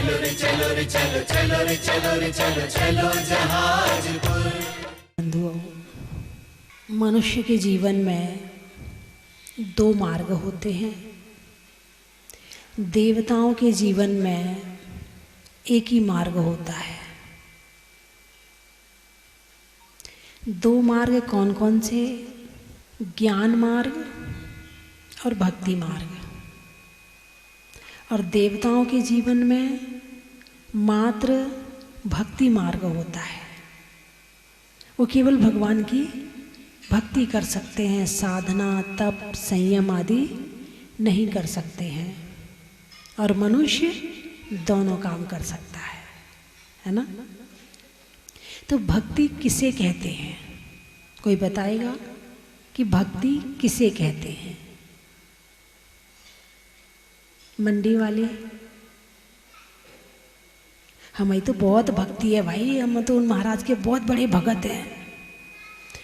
चलो रे चलो रे चलो चलो रे चलो रे चलो चलो जहाजपुर। बंधुओं, मनुष्य के जीवन में दो मार्ग होते हैं। देवताओं के जीवन में एक ही मार्ग होता है। दो मार्ग कौन कौन से? ज्ञान मार्ग और भक्ति मार्ग। और देवताओं के जीवन में मात्र भक्ति मार्ग होता है। वो केवल भगवान की भक्ति कर सकते हैं, साधना तप संयम आदि नहीं कर सकते हैं। और मनुष्य दोनों काम कर सकता है ना? तो भक्ति किसे कहते हैं? कोई बताएगा कि भक्ति किसे कहते हैं? मंडी वाले, हमारी तो बहुत भक्ति है भाई, हम तो उन महाराज के बहुत बड़े भगत हैं।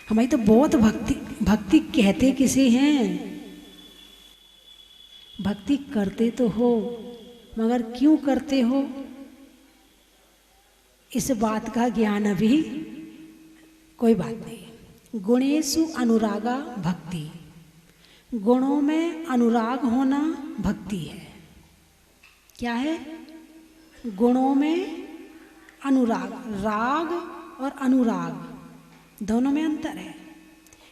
हमारी तो बहुत भक्ति कहते किसे हैं? भक्ति करते तो हो, मगर क्यों करते हो इस बात का ज्ञान अभी कोई बात नहीं। गुणेषु अनुरागा भक्ति, गुणों में अनुराग होना भक्ति है। क्या है? गुणों में अनुराग। राग और अनुराग दोनों में अंतर है।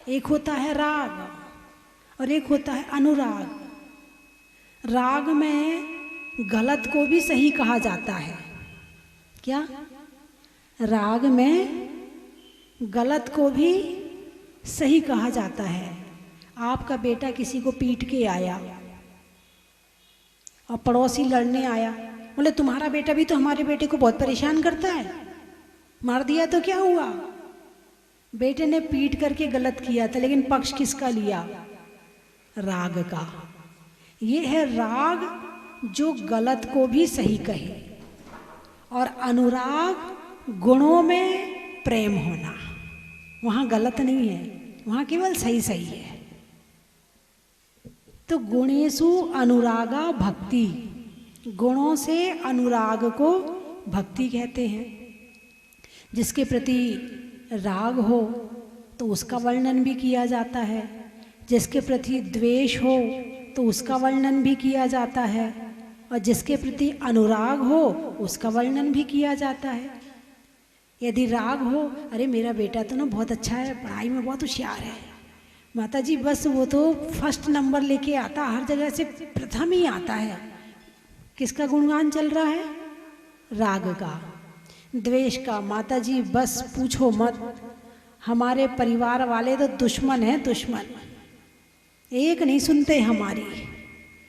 एक होता है राग और एक होता है अनुराग। राग में गलत को भी सही कहा जाता है। क्या? राग में गलत को भी सही कहा जाता है। आपका बेटा किसी को पीट के आया और पड़ोसी लड़ने आया, बोले तुम्हारा बेटा भी तो हमारे बेटे को बहुत परेशान करता है, मार दिया तो क्या हुआ? बेटे ने पीट करके गलत किया था, लेकिन पक्ष किसका लिया? राग का। ये है राग जो गलत को भी सही कहे। और अनुराग गुणों में प्रेम होना, वहाँ गलत नहीं है, वहाँ केवल सही सही है। तो गुणेषु अनुरागा भक्ति, गुणों से अनुराग को भक्ति कहते हैं। जिसके प्रति राग हो तो उसका वर्णन भी किया जाता है, जिसके प्रति द्वेष हो तो उसका वर्णन भी किया जाता है, और जिसके प्रति अनुराग हो उसका वर्णन भी किया जाता है। यदि राग हो, अरे मेरा बेटा तो ना बहुत अच्छा है, पढ़ाई में बहुत होशियार है, माता जी बस वो तो फर्स्ट नंबर लेके आता, हर जगह से प्रथम ही आता है। किसका गुणगान चल रहा है? राग का। द्वेष का, माता जी बस पूछो मत, हमारे परिवार वाले तो दुश्मन हैं, दुश्मन, एक नहीं सुनते हमारी,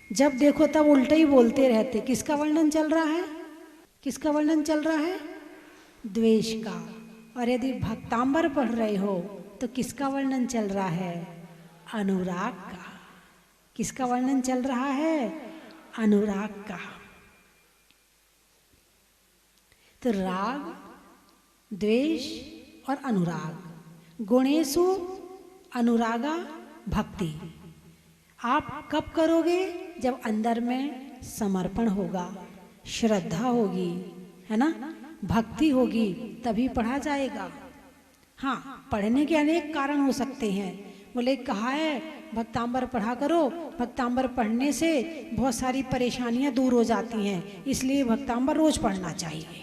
जब देखो तब उल्टा ही बोलते रहते। किसका वर्णन चल रहा है? किसका वर्णन चल रहा है? द्वेष का। और यदि भक्तांबर पढ़ रहे हो तो किसका वर्णन चल रहा है? अनुराग का। किसका वर्णन चल रहा है? अनुराग का। तो राग, द्वेष और अनुराग, गुणेषु अनुरागा भक्ति। आप कब करोगे? जब अंदर में समर्पण होगा, श्रद्धा होगी, है ना, भक्ति होगी, तभी पढ़ा जाएगा। हाँ, पढ़ने के अनेक कारण हो सकते हैं। बोले कहा है भक्तांबर पढ़ा करो, भक्तांबर पढ़ने से बहुत सारी परेशानियां दूर हो जाती हैं, इसलिए भक्तांबर रोज पढ़ना चाहिए।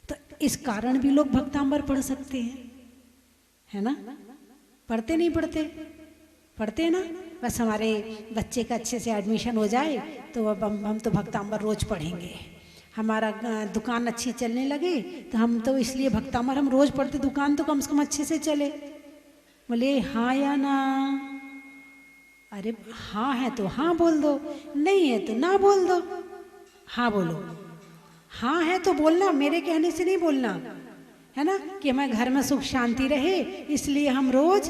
तो इस कारण भी लोग भक्तांबर पढ़ सकते हैं, है ना? पढ़ते नहीं पढ़ते? पढ़ते ना। बस हमारे बच्चे का अच्छे से एडमिशन हो जाए तो अब हम तो भक्तांबर रोज पढ़ेंगे। हमारा दुकान अच्छी चलने लगे तो हम तो इसलिए भक्तांबर हम रोज पढ़ते, दुकान तो कम से कम अच्छे से चले। बोले हाँ या ना? अरे हाँ है तो हाँ बोल दो, नहीं है तो ना बोल दो। हाँ बोलो। हाँ है तो बोलना, मेरे कहने से नहीं बोलना, है ना, कि हमारे घर में सुख शांति रहे, इसलिए हम रोज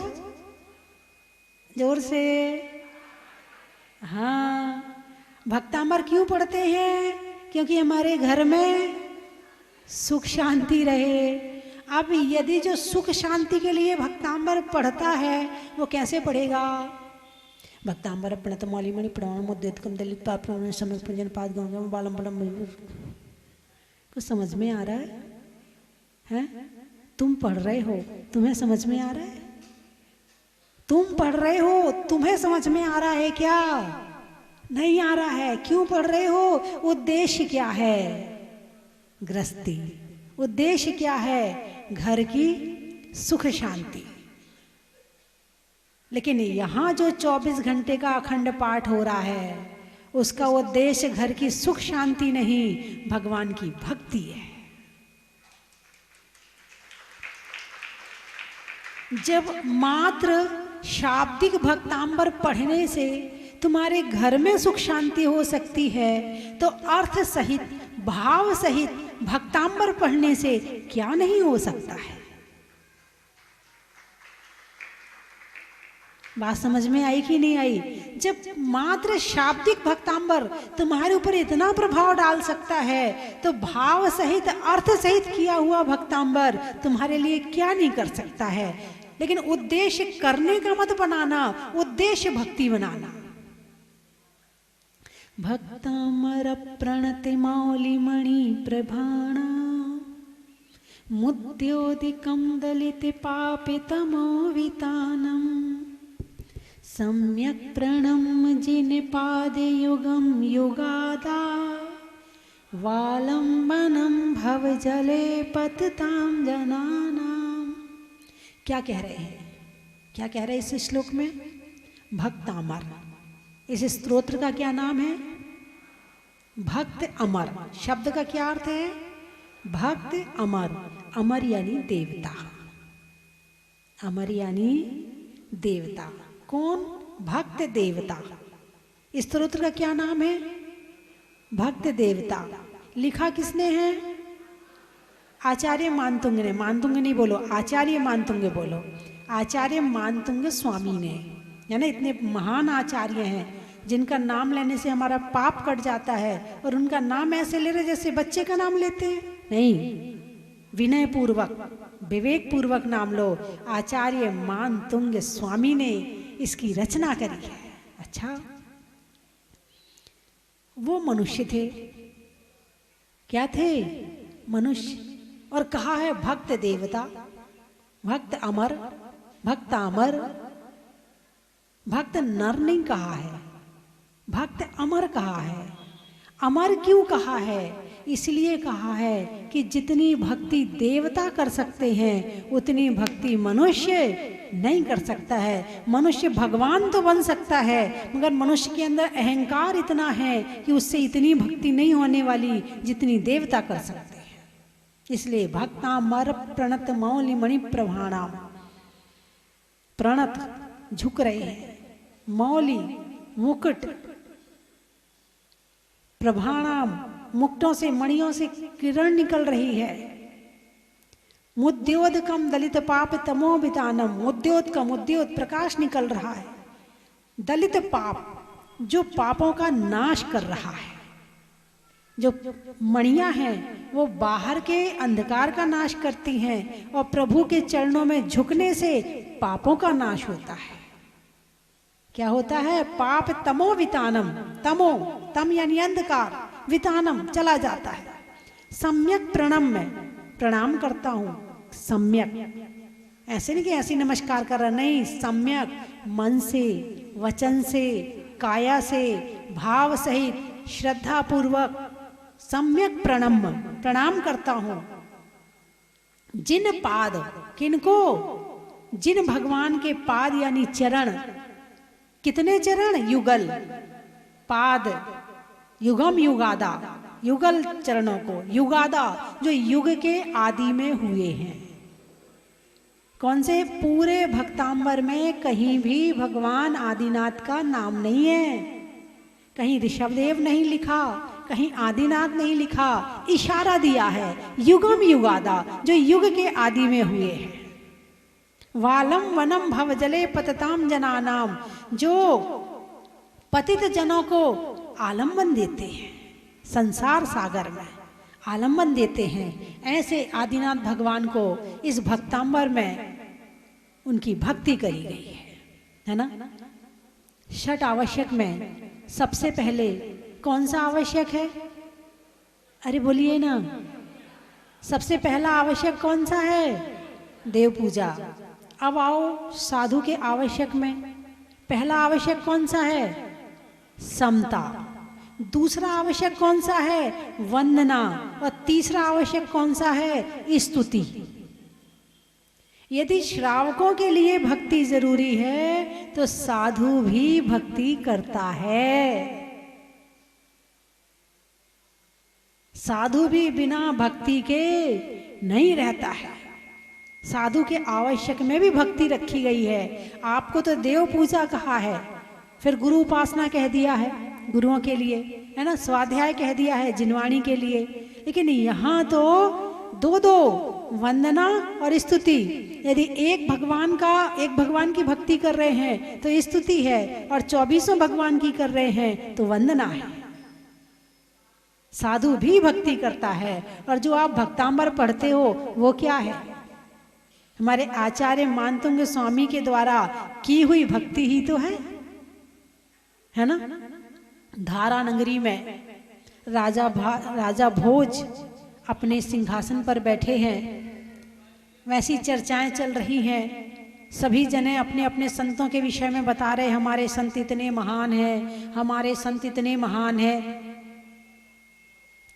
जोर से हाँ। भक्तांबर क्यों पढ़ते हैं? क्योंकि हमारे घर में सुख शांति रहे। अब यदि जो सुख शांति के लिए भक्तांबर पढ़ता है वो कैसे पढ़ेगा? भक्तांबर प्रणत मौलिमणि प्रणाम मुद्दितकम दलित पाप समय पूजन पाद गंगा बालम बलम। कुछ समझ में आ रहा है? हैं? तुम पढ़ रहे हो, तुम्हें समझ में आ रहा है? तुम पढ़ रहे हो, तुम्हें समझ में आ रहा है क्या? नहीं आ रहा है। क्यों पढ़ रहे हो? उद्देश्य क्या है? गृहस्थी। उद्देश्य क्या है? घर की सुख शांति। लेकिन यहां जो 24 घंटे का अखंड पाठ हो रहा है, उसका उद्देश्य घर की सुख शांति नहीं, भगवान की भक्ति है। जब मात्र शाब्दिक भक्तांबर पढ़ने से तुम्हारे घर में सुख शांति हो सकती है, तो अर्थ सहित भाव सहित भक्तांबर पढ़ने से क्या नहीं हो सकता है? बात समझ में आई कि नहीं आई? जब मात्र शाब्दिक भक्तांबर तुम्हारे ऊपर इतना प्रभाव डाल सकता है, तो भाव सहित अर्थ सहित किया हुआ भक्तांबर तुम्हारे लिए क्या नहीं कर सकता है? लेकिन उद्देश्य करने का मत बनाना, उद्देश्य भक्ति बनाना। भक्तामर प्रणति मौलिमणि प्रभाणा मुद्योदिकं दलित पापितमो वितानम सम्यक प्रणम जिन पाद युगम युगादा वालंबनम भव जले पतताम जनानाम। क्या कह रहे हैं? क्या कह रहे हैं इस श्लोक में? भक्तामर। इस स्तोत्र का क्या नाम है? भक्त अमर। शब्द का क्या अर्थ है? भक्त अमर। अमर यानी देवता। अमर यानी देवता। कौन? भक्त देवता। इस स्तोत्र का क्या नाम है? भक्त देवता। लिखा किसने है? आचार्य मानतुंग ने। मानतुंग नहीं बोलो, आचार्य मानतुंग बोलो। आचार्य मानतुंग स्वामी ने, यानी इतने महान आचार्य हैं जिनका नाम लेने से हमारा पाप कट जाता है, और उनका नाम ऐसे ले रहे जैसे बच्चे का नाम लेते हैं। नहीं, विनय पूर्वक, विवेक पूर्वक नाम लो। आचार्य मानतुंग स्वामी ने इसकी रचना करी है। अच्छा, वो मनुष्य थे। क्या थे? मनुष्य। और कहा है भक्त देवता, भक्त अमर, भक्त अमर। भक्त नर नहीं कहा है, भक्त अमर कहा है। अमर क्यों कहा है? इसलिए कहा है कि जितनी भक्ति देवता कर सकते हैं, उतनी भक्ति मनुष्य नहीं कर सकता है। मनुष्य भगवान तो बन सकता है, मगर मनुष्य के अंदर अहंकार इतना है कि उससे इतनी भक्ति नहीं होने वाली जितनी देवता कर सकते हैं। इसलिए भक्तामर प्रणत मौलिमणि प्रभाणाम। प्रणत, झुक रहे हैं। मौली, मुकुट। प्रभाणाम, मुक्तों से, मणियों से किरण निकल रही है। मुद्योदकम दलित पाप तमो वितानम। मुद्योदकम, उद्योत, प्रकाश निकल रहा है। दलित पाप, जो पापों का नाश कर रहा है। जो मणियां हैं वो बाहर के अंधकार का नाश करती हैं, और प्रभु के चरणों में झुकने से पापों का नाश होता है। क्या होता है? पाप तमो वितानम। तमो, तम यानी अंधकार, वितानम चला जाता है। सम्यक प्रणम, में प्रणाम करता हूं। सम्यक, ऐसे नहीं कि ऐसे नमस्कार कर रहा, नहीं, सम्यक, मन से, वचन से, काया से, भाव सहित, श्रद्धा पूर्वक सम्यक प्रणम, प्रणाम करता हूं। जिन पाद, किनको? जिन भगवान के पाद यानी चरण। कितने चरण? युगल। पाद, युगम युगादा, युगल चरणों को। युगादा, जो युग के आदि में हुए हैं। कौन से? पूरे भक्तांबर में कहीं भी भगवान आदिनाथ का नाम नहीं है। कहीं ऋषभदेव नहीं लिखा, कहीं आदिनाथ नहीं लिखा। इशारा दिया है युगम युगादा, जो युग के आदि में हुए हैं। वालम वनम भव जले पतताम जनानाम, जो पतित जनों को आलम्बन देते हैं, संसार सागर में आलम्बन देते हैं। ऐसे आदिनाथ भगवान को इस भक्तांबर में उनकी भक्ति करी गई है ना। षट आवश्यक में सबसे पहले कौन सा आवश्यक है? अरे बोलिए ना, सबसे पहला आवश्यक कौन सा है? देव पूजा। अब आओ साधु के आवश्यक में, पहला आवश्यक कौन सा है? समता। दूसरा आवश्यक कौन सा है? वंदना। और तीसरा आवश्यक कौन सा है? स्तुति। यदि श्रावकों के लिए भक्ति जरूरी है तो साधु भी भक्ति करता है। साधु भी बिना भक्ति के नहीं रहता है। साधु के आवश्यक में भी भक्ति रखी गई है। आपको तो देव पूजा कहा है, फिर गुरु उपासना कह दिया है गुरुओं के लिए, है ना, स्वाध्याय कह दिया है जिनवाणी के लिए, लेकिन यहाँ तो दो दो, वंदना और स्तुति। यदि एक भगवान की भक्ति कर रहे हैं तो स्तुति है, और 24 भगवान की कर रहे हैं तो वंदना है। साधु भी भक्ति करता है। और जो आप भक्तांबर पढ़ते हो वो क्या है? हमारे आचार्य मानतुंग स्वामी के द्वारा की हुई भक्ति ही तो है ना। धारा नगरी में राजा भोज अपने सिंहासन पर बैठे हैं, वैसी चर्चाएं चल रही हैं। सभी जने अपने अपने संतों के विषय में बता रहे, हमारे संत इतने महान हैं, हमारे संत इतने महान हैं।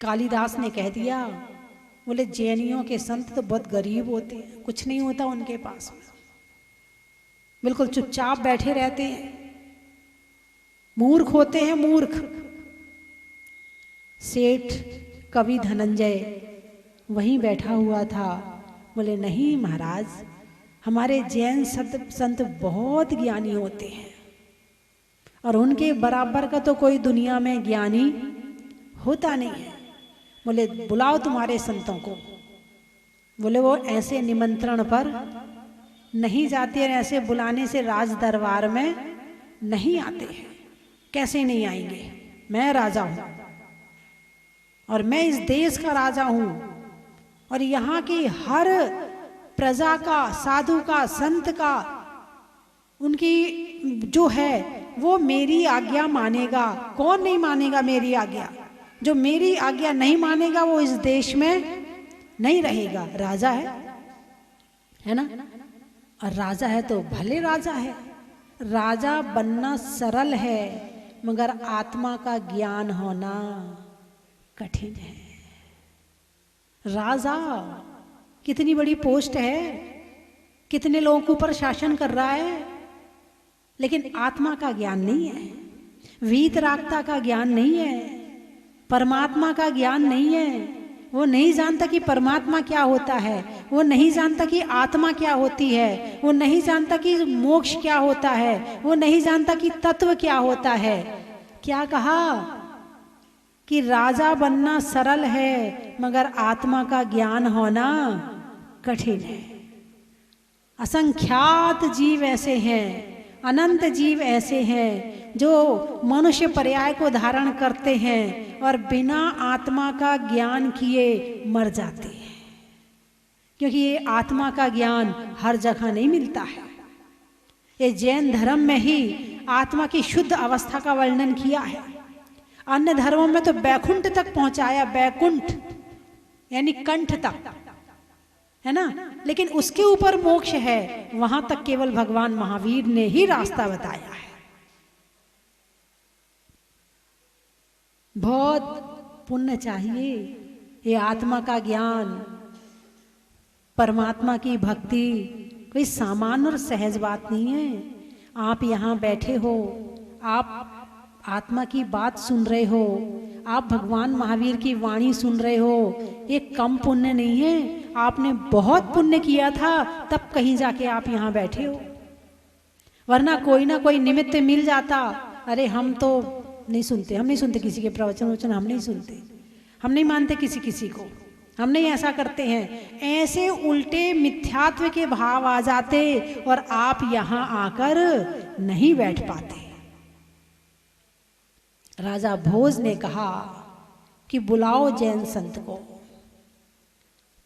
कालिदास ने कह दिया, बोले जैनियों के संत तो बहुत गरीब होते हैं, कुछ नहीं होता उनके पास, बिल्कुल चुपचाप बैठे रहते हैं, मूर्ख होते हैं, मूर्ख। सेठ कवि धनंजय वहीं बैठा हुआ था, बोले नहीं महाराज, हमारे जैन संत बहुत ज्ञानी होते हैं और उनके बराबर का तो कोई दुनिया में ज्ञानी होता नहीं है। बोले बुलाओ तुम्हारे संतों को। बोले वो ऐसे निमंत्रण पर नहीं जाते और ऐसे बुलाने से राज दरबार में नहीं आते हैं। कैसे नहीं आएंगे? मैं राजा हूं और मैं इस देश का राजा हूं, और यहाँ की हर प्रजा का, साधु का, संत का, उनकी जो है वो मेरी आज्ञा मानेगा। कौन नहीं मानेगा मेरी आज्ञा? जो मेरी आज्ञा नहीं मानेगा वो इस देश में नहीं रहेगा। राजा है ना, और राजा है तो भले राजा है। राजा बनना सरल है, मगर आत्मा का ज्ञान होना कठिन है। राजा कितनी बड़ी पोस्ट है, कितने लोगों के ऊपर शासन कर रहा है, लेकिन आत्मा का ज्ञान नहीं है, वीतरागता का ज्ञान नहीं है, परमात्मा का ज्ञान नहीं है। वो नहीं जानता कि परमात्मा क्या होता है, वो नहीं जानता कि आत्मा क्या होती है, वो नहीं जानता कि मोक्ष क्या होता है, वो नहीं जानता कि तत्व क्या होता है। क्या कहा कि राजा बनना सरल है, मगर आत्मा का ज्ञान होना कठिन है। असंख्यात जीव ऐसे हैं, अनंत जीव ऐसे हैं जो मनुष्य पर्याय को धारण करते हैं और बिना आत्मा का ज्ञान किए मर जाते हैं, क्योंकि ये आत्मा का ज्ञान हर जगह नहीं मिलता है। ये जैन धर्म में ही आत्मा की शुद्ध अवस्था का वर्णन किया है। अन्य धर्मों में तो बैकुंठ तक पहुंचाया, बैकुंठ यानी कंठ तक, है ना, लेकिन उसके ऊपर मोक्ष है, वहां तक केवल भगवान महावीर ने ही रास्ता बताया है। बहुत पुण्य चाहिए ये आत्मा का ज्ञान, परमात्मा की भक्ति कोई सामान्य और सहज बात नहीं है। आप यहाँ बैठे हो, आप आत्मा की बात सुन रहे हो, आप भगवान महावीर की वाणी सुन रहे हो, ये कम पुण्य नहीं है। आपने बहुत पुण्य किया था तब कहीं जाके आप यहाँ बैठे हो, वरना कोई ना कोई निमित्त मिल जाता। अरे हम तो नहीं सुनते, हम नहीं सुनते किसी के प्रवचन, हम नहीं सुनते, हम नहीं मानते किसी को, हम नहीं ऐसा करते हैं। ऐसे उल्टे मिथ्यात्व के भाव आ जाते और आप यहाँ आकर नहीं बैठ पाते। राजा भोज ने कहा कि बुलाओ जैन संत को।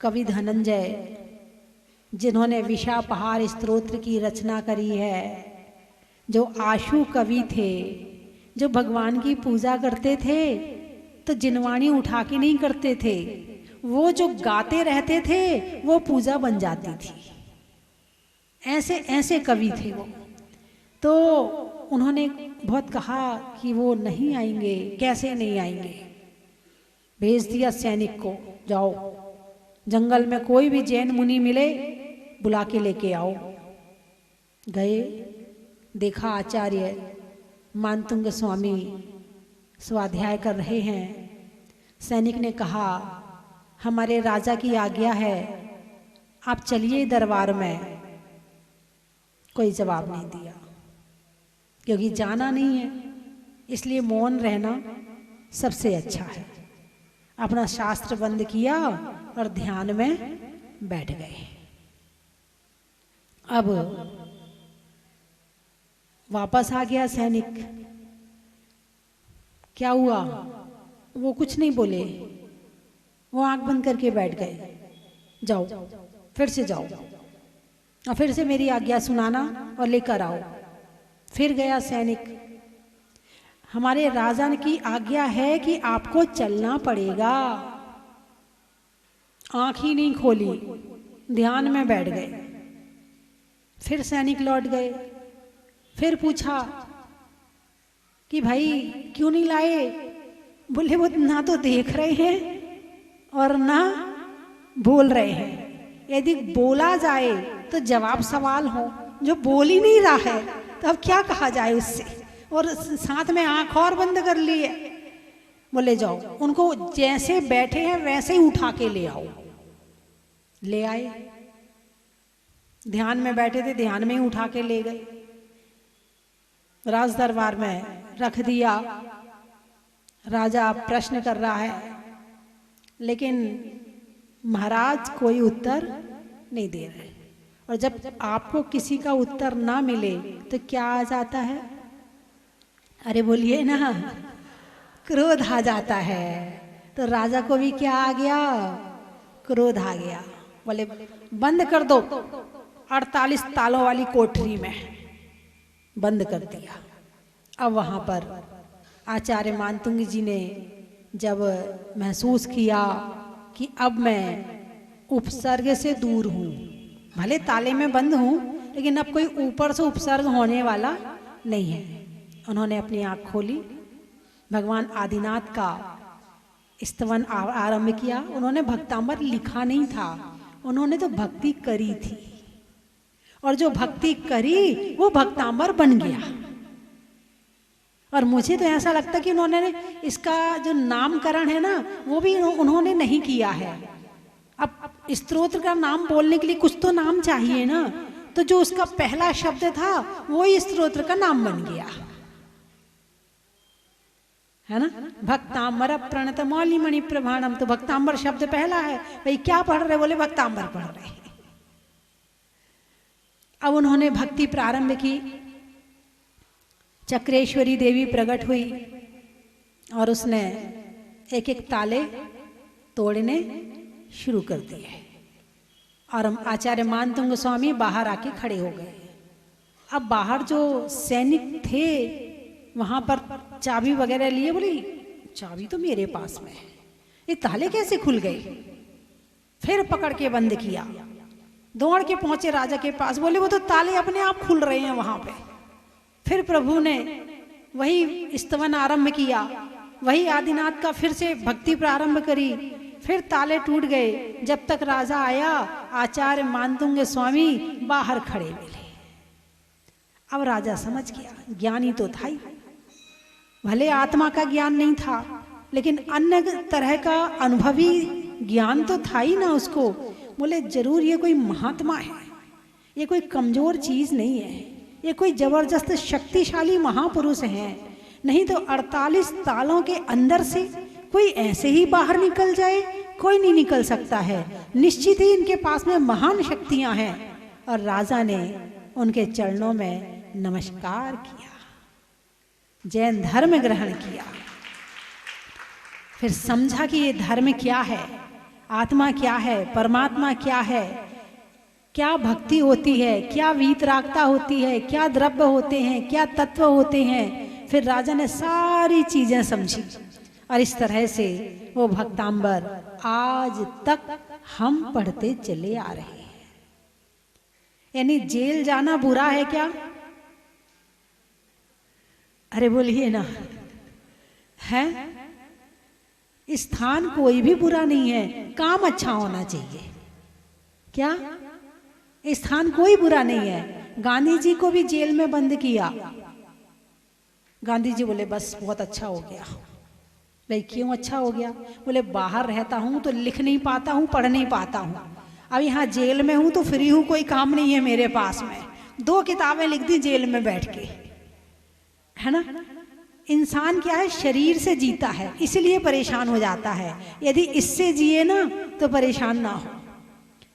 कवि धनंजय जिन्होंने विशापहार स्तोत्र की रचना करी है, जो आशु कवि थे, जो भगवान की पूजा करते थे तो जिनवाणी उठा के नहीं करते थे, वो जो गाते रहते थे वो पूजा बन जाती थी। ऐसे ऐसे कवि थे वो। तो उन्होंने बहुत कहा कि वो नहीं आएंगे, कैसे नहीं आएंगे। भेज दिया सैनिक को, जाओ जंगल में कोई भी जैन मुनि मिले बुला के लेके आओ। गए, देखा आचार्य मानतुंग स्वामी स्वाध्याय कर रहे हैं। सैनिक ने कहा हमारे राजा की आज्ञा है, आप चलिए दरबार में। कोई जवाब नहीं दिया, क्योंकि जाना नहीं है, इसलिए मौन रहना सबसे अच्छा है। अपना शास्त्र बंद किया और ध्यान में बैठ गए। अब वापस आ गया सैनिक। क्या हुआ? वो कुछ नहीं बोले, वो आंख बंद करके बैठ गए। जाओ, फिर से जाओ और फिर से मेरी आज्ञा सुनाना और लेकर आओ। फिर गया सैनिक। हमारे राजा की आज्ञा है कि आपको चलना पड़ेगा। आंख ही नहीं खोली, ध्यान में बैठ गए। फिर सैनिक लौट गए। फिर पूछा कि भाई क्यों नहीं लाए? बोले वो ना तो देख रहे हैं और ना बोल रहे हैं। यदि बोला जाए तो जवाब सवाल हो, जो बोल ही नहीं रहा है तो अब क्या कहा जाए उससे, और साथ में आंख और बंद कर ली है। बोले जाओ, उनको जैसे बैठे हैं वैसे ही उठा के ले आओ। ले आए। ध्यान में बैठे थे, ध्यान में ही उठा के ले गए। राज दरबार में रख दिया। राजा प्रश्न कर रहा है, लेकिन महाराज कोई उत्तर नहीं दे रहे। और जब आपको किसी का उत्तर ना मिले तो क्या आ जाता है? अरे बोलिए ना, क्रोध आ जाता है। तो राजा को भी क्या आ गया? क्रोध आ गया। बोले बंद कर दो 48 तालों वाली कोठरी में। बंद कर दिया। अब वहां पर आचार्य मानतुंग जी ने जब महसूस किया कि अब मैं उपसर्ग से दूर हूं, भले ताले में बंद हूं लेकिन अब कोई ऊपर से उपसर्ग होने वाला नहीं है, उन्होंने अपनी आंख खोली। भगवान आदिनाथ का स्तवन आरंभ किया। उन्होंने भक्तांबर लिखा नहीं था, उन्होंने तो भक्ति करी थी, और जो भक्ति करी वो भक्तांबर बन गया। और मुझे तो ऐसा लगता कि उन्होंने इसका जो नामकरण है ना वो भी उन्होंने नहीं किया है। अब स्तोत्र का नाम बोलने के लिए कुछ तो नाम चाहिए ना, तो जो उसका पहला शब्द था वो ही स्तोत्र का नाम बन गया, है ना। भक्तांबर प्रणत मौली मणि प्रभाणम, तो भक्तांबर शब्द पहला है। भाई क्या पढ़ रहे? बोले भक्तांबर पढ़ रहे। अब उन्होंने भक्ति प्रारंभ की। चक्रेश्वरी देवी प्रकट हुई और उसने एक एक ताले तोड़ने शुरू कर दिए। और हम आचार्य मानतुंग स्वामी बाहर आके खड़े हो गए। अब बाहर जो सैनिक थे वहां पर चाबी वगैरह लिए। बोली चाबी तो मेरे पास में है, ये ताले कैसे खुल गए? फिर पकड़ के बंद किया। दौड़ के पहुंचे राजा के पास। बोले वो तो ताले अपने आप खुल रहे हैं वहां पे। फिर प्रभु ने वही स्तवन आरंभ किया, वही आदिनाथ का फिर से भक्ति प्रारंभ करी। फिर ताले टूट गए। जब तक राजा आया, आचार्य मानतुंग स्वामी बाहर खड़े मिले। अब राजा समझ गया, ज्ञानी तो था ही, भले आत्मा का ज्ञान नहीं था लेकिन अन्य तरह का अनुभवी ज्ञान तो था ही ना उसको। बोले जरूर ये कोई महात्मा है, ये कोई कमजोर चीज नहीं है, ये कोई जबरदस्त शक्तिशाली महापुरुष है। नहीं तो 48 तालों के अंदर से कोई ऐसे ही बाहर निकल जाए? कोई नहीं निकल सकता है। निश्चित ही इनके पास में महान शक्तियां हैं। और राजा ने उनके चरणों में नमस्कार किया, जैन धर्म ग्रहण किया। फिर समझा कि ये धर्म क्या है, आत्मा क्या है, परमात्मा क्या है। क्या भक्ति होती है, क्या वीतरागता होती है, क्या द्रव्य होते हैं, क्या तत्व होते हैं। फिर राजा ने सारी चीजें समझी और इस तरह से वो भक्तांबर आज तक हम पढ़ते चले आ रहे हैं। यानी जेल जाना बुरा है क्या? अरे बोलिए ना, है? स्थान कोई भी बुरा नहीं है, काम अच्छा होना चाहिए। क्या? स्थान कोई बुरा नहीं है। गांधी जी को भी जेल में बंद किया। गांधी जी बोले बस बहुत अच्छा हो गया। भाई क्यों अच्छा हो गया? बोले बाहर रहता हूं तो लिख नहीं पाता हूं, पढ़ नहीं पाता हूं, अब यहाँ जेल में हूं तो फ्री हूं, कोई काम नहीं है मेरे पास में, 2 किताबें लिख दी जेल में बैठ के, है ना। इंसान क्या है, शरीर से जीता है, इसलिए परेशान हो जाता है। यदि इससे जिए ना तो परेशान ना हो।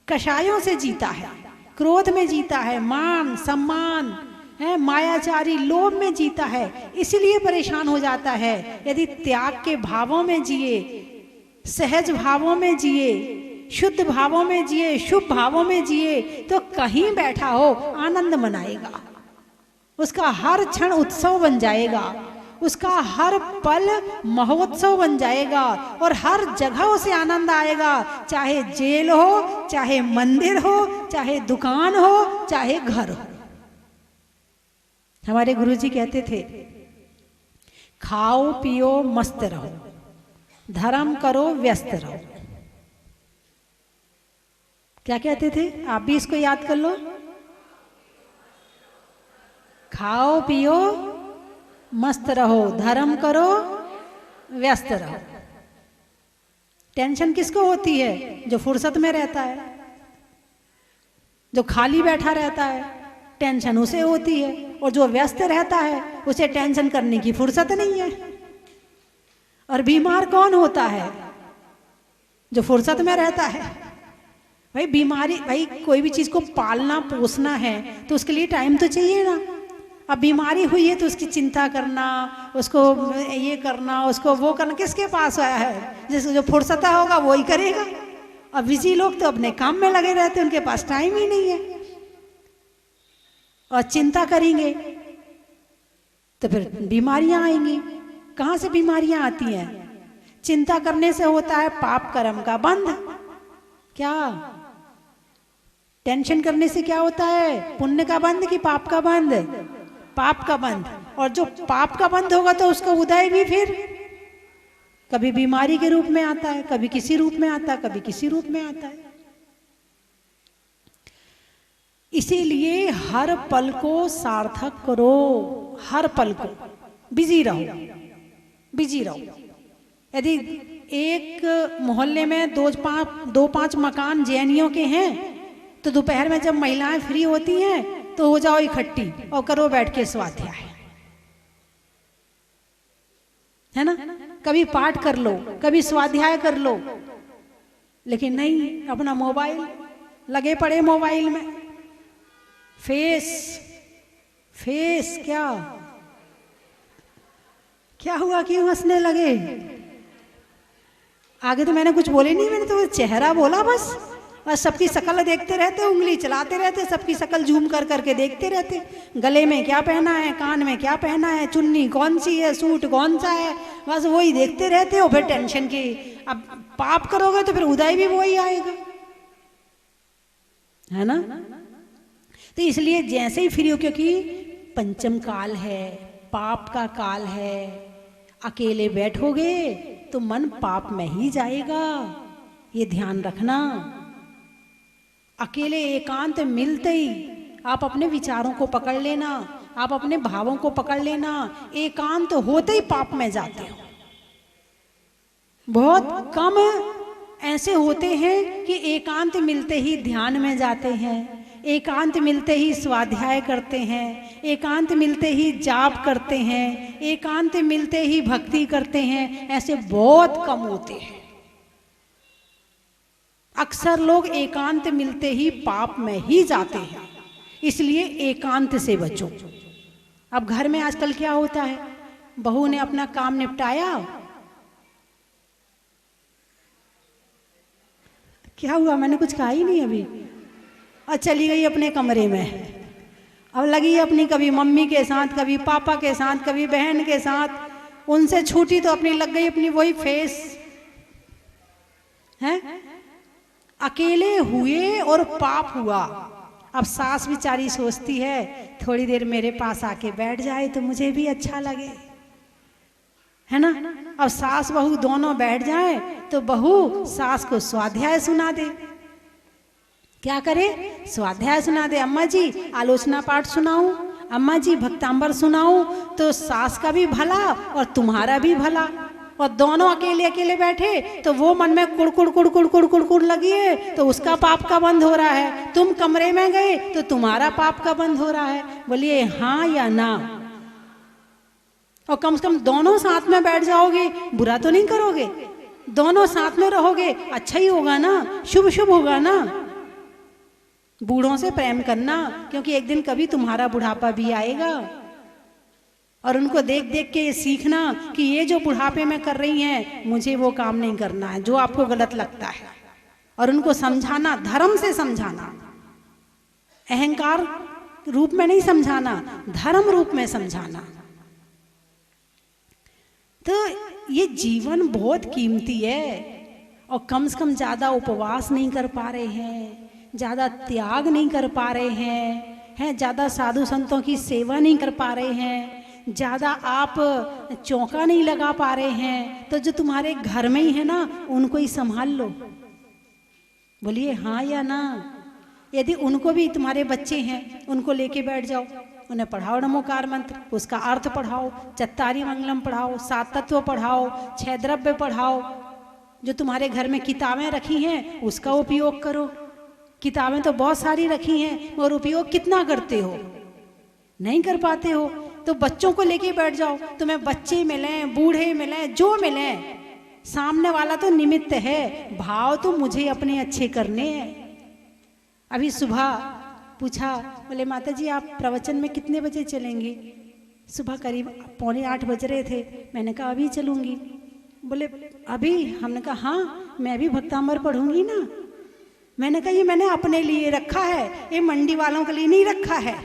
कषायों से जीता है, क्रोध में जीता है, मान सम्मान है, मायाचारी लोभ में जीता है, इसलिए परेशान हो जाता है। यदि त्याग के भावों में जिए, सहज भावों में जिए, शुद्ध भावों में जिए, शुभ भावों में जिए, तो कहीं बैठा हो आनंद मनाएगा। उसका हर क्षण उत्सव बन जाएगा, उसका हर पल महोत्सव बन जाएगा और हर जगह उसे आनंद आएगा। चाहे जेल हो, चाहे मंदिर हो, चाहे दुकान हो, चाहे घर हो। हमारे गुरुजी कहते थे, खाओ पियो मस्त रहो, धर्म करो व्यस्त रहो। क्या कहते थे? आप भी इसको याद कर लो। खाओ पियो मस्त रहो, धर्म करो व्यस्त रहो। टेंशन किसको होती है? जो फुर्सत में रहता है, जो खाली बैठा रहता है, टेंशन उसे होती है। और जो व्यस्त रहता है उसे टेंशन करने की फुर्सत नहीं है। और बीमार कौन होता है? जो फुर्सत में रहता है। भाई बीमारी, भाई कोई भी चीज को पालना पोसना है तो उसके लिए टाइम तो चाहिए ना। अब बीमारी हुई है तो उसकी चिंता करना, उसको ये करना, उसको वो करना, किसके पास आया है? जिसको जो फुर्सत होगा वो ही करेगा। अब बिजी लोग तो अपने काम में लगे रहते हैं, उनके पास टाइम ही नहीं है। और चिंता करेंगे तो फिर बीमारियां आएंगी। कहाँ से बीमारियां आती हैं? चिंता करने से होता है पाप कर्म का बंध। क्या? टेंशन करने से क्या होता है? पुण्य का बंध कि पाप का बंध? पाप का बंध। और जो पाप का बंध होगा तो उसका उदय भी फिर कभी बीमारी के रूप में आता है, कभी किसी रूप में आता है, कभी किसी रूप में आता है। इसीलिए हर पल को सार्थक करो, हर पल को बिजी रहो, बिजी रहो। यदि एक मोहल्ले में दो पांच मकान जैनियों के हैं तो दोपहर में जब महिलाएं फ्री होती हैं तो हो जाओ इकट्ठी और करो बैठ के स्वाध्याय, है ना। कभी पाठ कर लो, कभी स्वाध्याय कर लो, लेकिन नहीं, अपना मोबाइल, लगे पड़े मोबाइल में। फेस क्या हुआ, क्यों हंसने लगे? आगे तो मैंने कुछ बोले नहीं, मैंने तो चेहरा बोला बस। बस सबकी शक्ल देखते रहते, उंगली चलाते रहते, सबकी शक्ल जूम कर करके देखते रहते। गले में क्या पहना है, कान में क्या पहना है, चुन्नी कौन सी है, सूट कौन सा है, बस वही देखते रहते हो। फिर टेंशन की, अब पाप करोगे तो फिर उदय भी वही आएगा, है ना। तो इसलिए जैसे ही फ्री हो, क्योंकि पंचम काल है, पाप का काल है, अकेले बैठोगे तो मन पाप में ही जाएगा, ये ध्यान रखना। अकेले एकांत मिलते ही आप अपने विचारों को पकड़ लेना, आप अपने भावों को पकड़ लेना। एकांत होते ही पाप में जाते हो। बहुत कम ऐसे होते हैं कि एकांत मिलते ही ध्यान में जाते हैं, एकांत मिलते ही स्वाध्याय करते हैं, एकांत मिलते ही जाप करते हैं, एकांत मिलते ही भक्ति करते हैं। ऐसे बहुत कम होते हैं। अक्सर लोग एकांत मिलते ही पाप में ही जाते हैं, इसलिए एकांत से बचो। अब घर में आजकल क्या होता है, बहू ने अपना काम निपटाया, क्या हुआ? मैंने कुछ कहा ही नहीं अभी। और चली गई अपने कमरे में। अब लगी अपनी कभी मम्मी के साथ, कभी पापा के साथ, कभी बहन के साथ। उनसे छूटी तो अपनी लग गई अपनी वही फेस है। अकेले हुए और पाप हुआ। अब सास बेचारी सोचती है थोड़ी देर मेरे पास आके बैठ जाए तो मुझे भी अच्छा लगे, है ना। अब सास बहू दोनों बैठ जाए तो बहू सास को स्वाध्याय सुना दे। क्या करे? स्वाध्याय सुना दे। अम्मा जी आलोचना पाठ सुनाऊं, अम्मा जी भक्तांबर सुनाऊं, तो सास का भी भला और तुम्हारा भी भला। और दोनों अकेले अकेले बैठे तो वो मन में कुड़कुड़ कुड़कुड़ कुड़कुड़ कुड़ लगी है तो उसका पाप का बंद हो रहा है। तुम कमरे में गए तो तुम्हारा पाप का बंद हो रहा है। बोलिए हाँ या ना? और कम से कम दोनों साथ में बैठ जाओगे, बुरा तो नहीं करोगे। दोनों साथ में रहोगे, अच्छा ही होगा ना, शुभ शुभ होगा ना। बूढ़ों से प्रेम करना, क्योंकि एक दिन कभी तुम्हारा बुढ़ापा भी आएगा। और उनको देख देख के ये सीखना कि ये जो बुढ़ापे में कर रही हैं, मुझे वो काम नहीं करना है जो आपको गलत लगता है। और उनको समझाना, धर्म से समझाना, अहंकार रूप में नहीं समझाना, धर्म रूप में समझाना। तो ये जीवन बहुत कीमती है। और कम से कम ज़्यादा उपवास नहीं कर पा रहे हैं, ज़्यादा त्याग नहीं कर पा रहे हैं, ज़्यादा साधु संतों की सेवा नहीं कर पा रहे हैं, ज़्यादा आप चौका नहीं लगा पा रहे हैं, तो जो तुम्हारे घर में ही है ना उनको ही संभाल लो। बोलिए हाँ या ना? यदि उनको भी, तुम्हारे बच्चे हैं, उनको लेके बैठ जाओ, उन्हें पढ़ाओ नमोकार मंत्र, उसका अर्थ पढ़ाओ, चत्तारी मंगलम पढ़ाओ, सात तत्व पढ़ाओ, 6 द्रव्य पढ़ाओ। जो तुम्हारे घर में किताबें रखी हैं उसका उपयोग करो। किताबें तो बहुत सारी रखी हैं और उपयोग कितना करते हो? नहीं कर पाते हो। तो बच्चों को लेके बैठ जाओ। तुम्हें बच्चे मिलें, बूढ़े मिलें, जो मिलें, सामने वाला तो निमित्त है, भाव तो मुझे अपने अच्छे करने हैं। अभी सुबह पूछा, बोले माता जी आप प्रवचन में कितने बजे चलेंगी? सुबह करीब 7:45 बज रहे थे। मैंने कहा अभी चलूंगी। बोले अभी? हमने कहा हाँ, मैं अभी भक्तांबर पढ़ूंगी ना। मैंने कहा ये मैंने अपने लिए रखा है, ये मंडी वालों के लिए नहीं रखा है।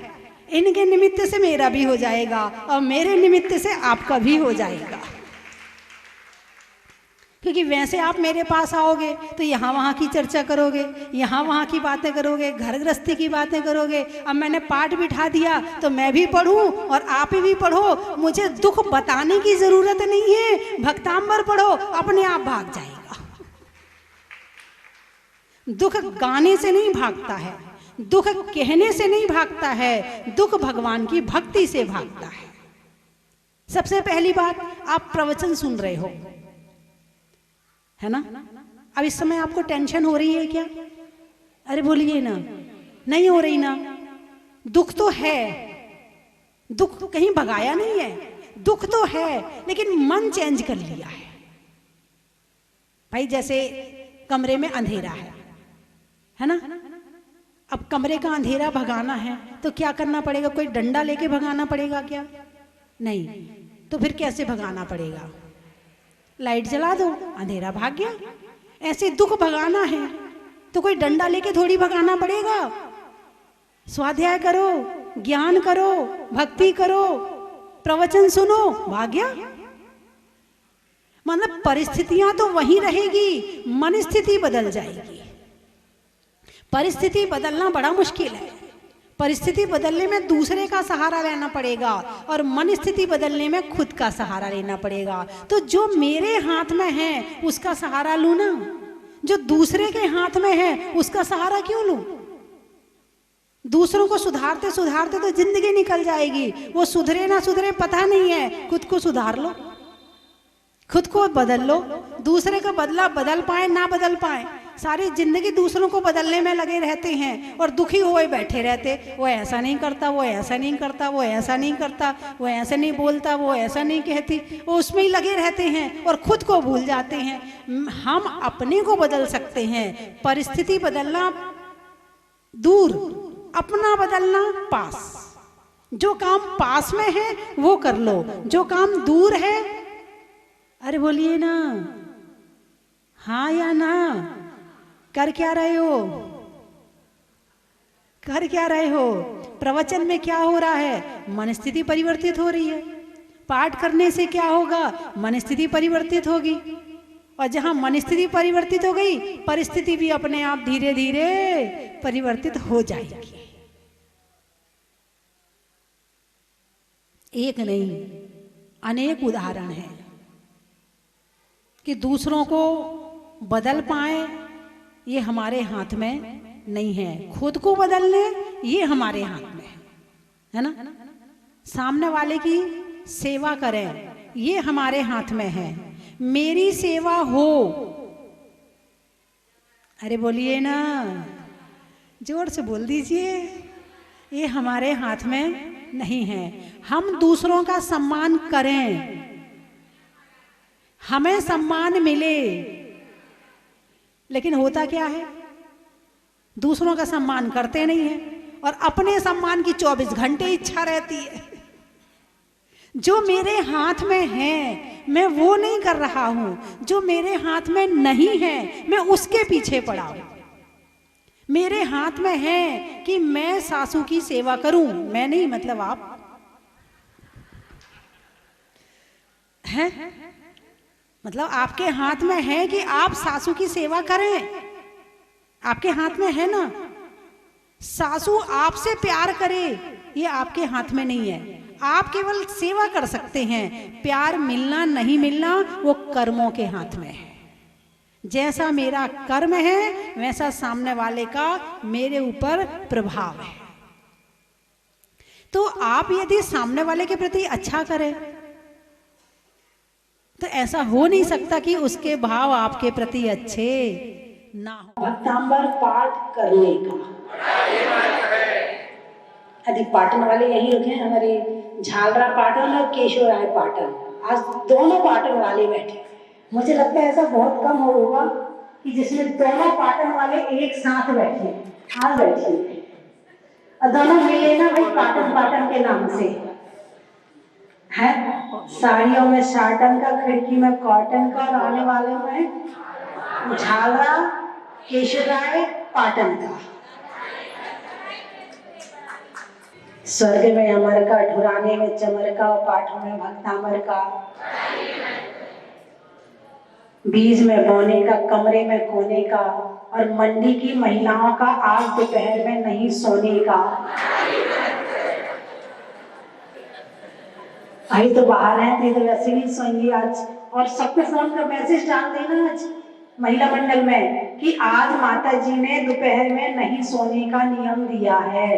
इनके निमित्त से मेरा भी हो जाएगा और मेरे निमित्त से आपका भी हो जाएगा। क्योंकि वैसे आप मेरे पास आओगे तो यहाँ वहाँ की चर्चा करोगे, यहाँ वहाँ की बातें करोगे, घर गृहस्थी की बातें करोगे। अब मैंने पाठ बिठा दिया तो मैं भी पढ़ूं और आप भी पढ़ो। मुझे दुख बताने की जरूरत नहीं है, भक्तांबर पढ़ो, अपने आप भाग जाएगा। दुख गाने से नहीं भागता है, दुख कहने से नहीं भागता है, दुख भगवान की भक्ति से भागता है। सबसे पहली बात, आप प्रवचन सुन रहे हो, है ना। अब इस समय आपको टेंशन हो रही है क्या? अरे बोलिए ना, नहीं हो रही ना। दुख तो है, दुख कहीं भगाया नहीं है, दुख तो है, लेकिन मन चेंज कर लिया है। भाई जैसे कमरे में अंधेरा है ना। अब कमरे का अंधेरा भगाना है तो क्या करना पड़ेगा? कोई डंडा लेके भगाना पड़ेगा क्या? नहीं। तो फिर कैसे भगाना पड़ेगा? लाइट जला दो, अंधेरा भाग गया। ऐसे दुख भगाना है तो कोई डंडा लेके थोड़ी भगाना पड़ेगा। स्वाध्याय करो, ज्ञान करो, भक्ति करो, प्रवचन सुनो, भाग गया। मतलब परिस्थितियां तो वहीं रहेगी, मन स्थिति बदल जाएगी। परिस्थिति बदलना बड़ा मुश्किल है। परिस्थिति बदलने में दूसरे का सहारा लेना पड़ेगा और मन स्थिति बदलने में खुद का सहारा लेना पड़ेगा। तो जो मेरे हाथ में है उसका सहारा लूं ना, जो दूसरे के हाथ में है उसका सहारा क्यों लूं? दूसरों को सुधारते सुधारते तो जिंदगी निकल जाएगी। वो सुधरे ना सुधरे पता नहीं है, खुद को सुधार लो, खुद को बदल लो। दूसरे का बदला बदल पाए ना बदल पाए, सारी जिंदगी दूसरों को बदलने में लगे रहते हैं और दुखी हुए बैठे रहते। वो ऐसा नहीं करता, वो ऐसा नहीं करता, वो ऐसा नहीं करता, वो ऐसा नहीं बोलता, वो ऐसा नहीं कहती, वो उसमें ही लगे रहते हैं और खुद को भूल जाते हैं। हम अपने को बदल सकते हैं। परिस्थिति बदलना दूर, अपना बदलना पास। जो काम पास में है वो कर लो, जो काम दूर है, अरे बोलिए ना, हाँ या ना? कर क्या रहे हो? कर क्या रहे हो? प्रवचन में क्या हो रहा है? मन स्थिति परिवर्तित हो रही है। पाठ करने से क्या होगा? मन स्थिति परिवर्तित होगी, और जहां मन स्थिति परिवर्तित हो गई, परिस्थिति भी अपने आप धीरे धीरे परिवर्तित हो जाएगी। एक नहीं, अनेक उदाहरण हैं कि दूसरों को बदल पाए, ये हमारे हाथ में नहीं है। खुद को बदलने ये हमारे हाथ में है ना। सामने वाले की सेवा करें, ये हमारे हाथ में है। मेरी सेवा हो, अरे बोलिए ना, जोर से बोल दीजिए, ये हमारे हाथ में नहीं है। हम दूसरों का सम्मान करें, हमें सम्मान मिले, लेकिन होता क्या है? दूसरों का सम्मान करते नहीं है, और अपने सम्मान की 24 घंटे इच्छा रहती है। जो मेरे हाथ में है मैं वो नहीं कर रहा हूं, जो मेरे हाथ में नहीं है मैं उसके पीछे पड़ा हूं। मेरे हाथ में है कि मैं सासू की सेवा करूं, मैं नहीं, मतलब आप हैं, मतलब आपके हाथ में है कि आप सासू की सेवा करें, आपके हाथ में है ना। सासू आपसे प्यार करे, ये आपके हाथ में नहीं है। आप केवल सेवा कर सकते हैं, प्यार मिलना नहीं मिलना वो कर्मों के हाथ में है। जैसा मेरा कर्म है वैसा सामने वाले का मेरे ऊपर प्रभाव है। तो आप यदि सामने वाले के प्रति अच्छा करें तो ऐसा हो नहीं सकता कि उसके भाव आपके प्रति अच्छे ना हो। भक्तांबर पाठ करने का अधिक पाटन वाले यही होते हैं, हमारे झालरा पाटन और केशव राय पाटन, आज दोनों पाटन वाले बैठे। मुझे लगता है ऐसा बहुत कम होगा कि जिसमें दोनों पाटन वाले एक साथ बैठे। आज बैठे और दोनों मिले ना भाई, पाटन पाटन के नाम से है। साड़ियों में साटन का, खिड़की में कॉटन का, और आने वाले में झालरा केशव राय पाटन का। स्वर्ग में अमर का, ढुराने में चमर का, और पाठों में भक्तामर का। बीज में बोने का, कमरे में कोने का, और मंडी की महिलाओं का आज दोपहर में नहीं सोने का। भाई तो बाहर हैं तो वैसे नहीं सोएंगी आज, और सबके फोन का मैसेज डाल देना आज महिला मंडल में कि आज माता जी ने दोपहर में नहीं सोने का नियम दिया है।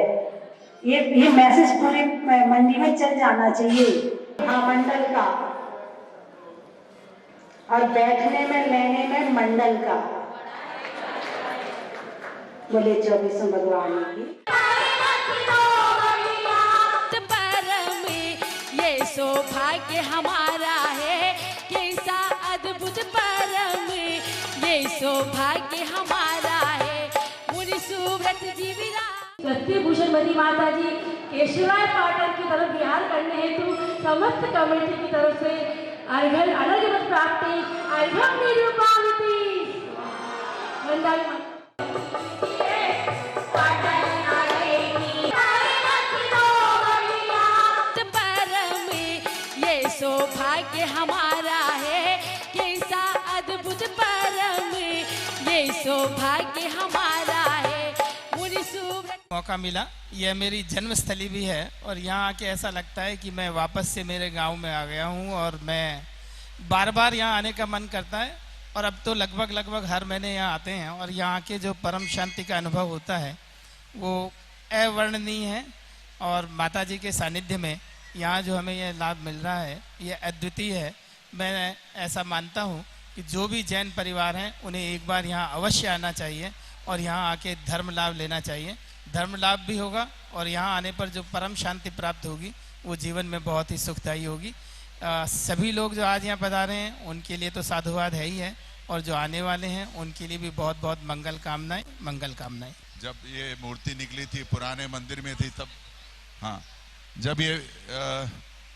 ये मैसेज पूरे मंडी में चल जाना चाहिए। हाँ, मंडल का, और बैठने में लेने में मंडल का। बोले 24 भगवान की। ये सौभाग्य हमारा है, कैसा अद्भुत परम, ये सौभाग्य हमारा है। मुनि सुव्रत जीविरा सत्य भूषण मती माता जी केशवराय पाटन की तरफ विहार करने हेतु समस्त कमेटी की तरफ से अर्घ्य अनर्घ्य प्राप्ति अर्घ्यम निरूपामिति। ये सौभाग्य हमारा है, कैसा अद्भुत परम, ये सौभाग्य हमारा है। मुनि सुव्रत मौका मिला, यह मेरी जन्मस्थली भी है, और यहाँ आके ऐसा लगता है कि मैं वापस से मेरे गांव में आ गया हूँ, और मैं बार बार यहाँ आने का मन करता है। और अब तो लगभग हर महीने यहाँ आते हैं, और यहाँ के जो परम शांति का अनुभव होता है वो अवर्णनीय है। और माता जी के सानिध्य में यहाँ जो हमें यह लाभ मिल रहा है ये अद्वितीय है। मैं ऐसा मानता हूँ कि जो भी जैन परिवार हैं उन्हें एक बार यहाँ अवश्य आना चाहिए, और यहाँ आके धर्म लाभ लेना चाहिए। धर्म लाभ भी होगा, और यहाँ आने पर जो परम शांति प्राप्त होगी वो जीवन में बहुत ही सुखदायी होगी। सभी लोग जो आज यहाँ पधारे हैं उनके लिए तो साधुवाद है ही है, और जो आने वाले हैं उनके लिए भी बहुत बहुत मंगल कामनाएं। जब ये मूर्ति निकली थी पुराने मंदिर में थी तब, हाँ, जब ये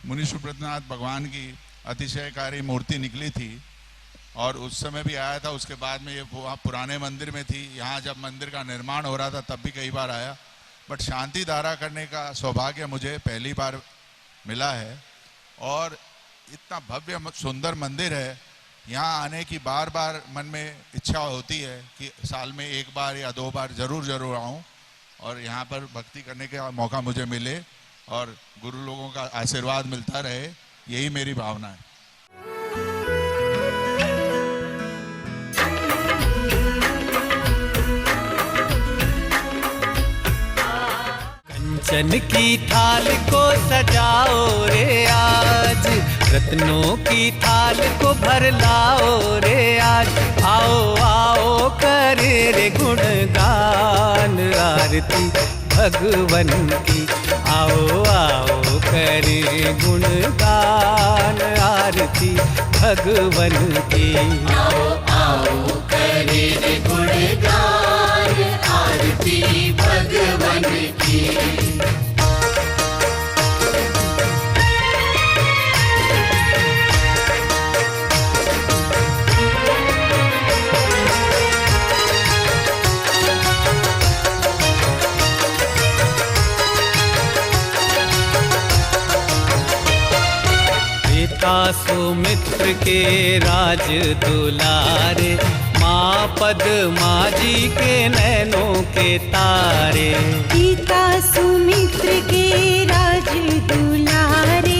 मुनि सुब्रतनाथ भगवान की अतिशयकारी मूर्ति निकली थी, और उस समय भी आया था। उसके बाद में ये वहाँ पुराने मंदिर में थी। यहाँ जब मंदिर का निर्माण हो रहा था तब भी कई बार आया। बट शांति धारा करने का सौभाग्य मुझे पहली बार मिला है। और इतना भव्य सुंदर मंदिर है, यहाँ आने की बार बार मन में इच्छा होती है कि साल में एक बार या 2 बार जरूर आऊँ और यहाँ पर भक्ति करने का मौका मुझे मिले और गुरु लोगों का आशीर्वाद मिलता रहे, यही मेरी भावना है। कंचन की थाल को सजाओ रे आज, रत्नों की थाल को भर लाओ रे आज। आओ आओ करे रे गुणगान आरती भगवन की, आओ आओ करे गुणगान आरती भगवन की। आओ आओ करे रे गुणगान आरती भगवन की। सुमित्र के राज दुलारे, माँ पद्मा जी के नैनों के तारे। पिता सुमित्र के राज दुलारे,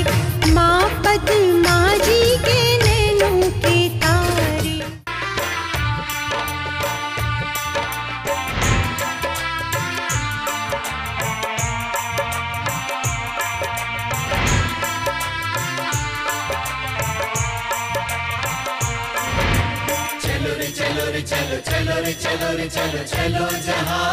माँ पद्मा जी के नैनों के तारे। चलो रे चलो रे चलो चलो रे चलो रे चलो चलो जहां